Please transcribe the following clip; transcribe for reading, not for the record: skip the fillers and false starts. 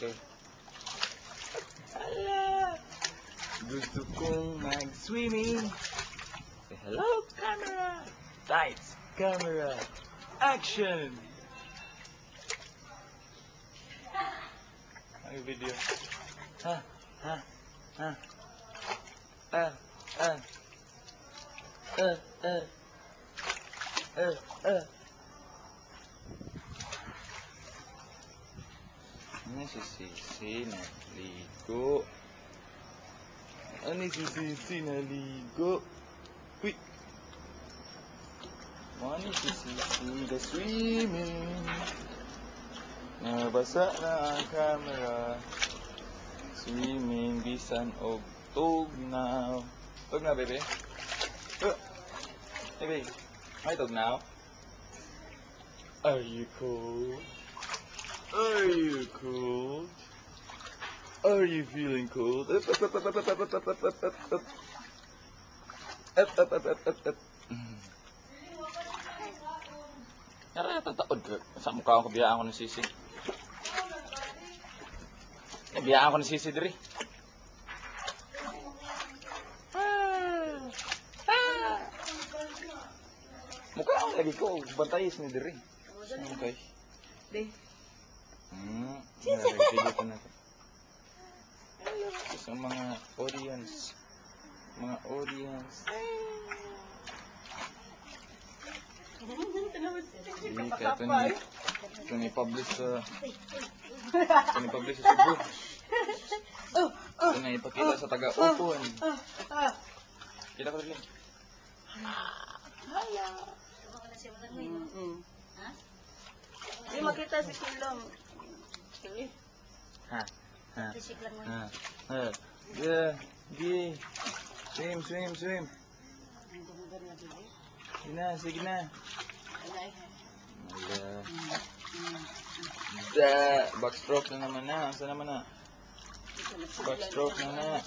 Okay. Hala! Gusto kong mag-swimming. Say hello, camera! Lights, camera, action! Ay, video. Ha, ha, ha. Ah, ah. Ah, ah. Ah, ah. Ano si Sisi naligo? Ano si Sisi naligo? Uy! Ano si Sisi na swimming? Nabasa na ang camera. Swimming, bisan og tugnaw. Tugnaw, baby? Baby, may tugnaw? Are you cold? Are you cold? Are you feeling cold? Up. Nara, tataod ka. Sa mukha ko, biyaan ko ng Sisi. Biyaan ko ng Sisi diri. Mukha ako lagi ko, bantayis ni diri. Okay. Deh. Video ko na to. Sa mga audience. Mga audience. Hindi ka ito ni-publish sa Cebu. Ito na ipakita sa taga-upon. Kita ko rin. Hala. Hindi makita si Kilong. Ha. Yeah. Swim. Sige na. Backstroke na naman na. Saan naman na? Backstroke na na.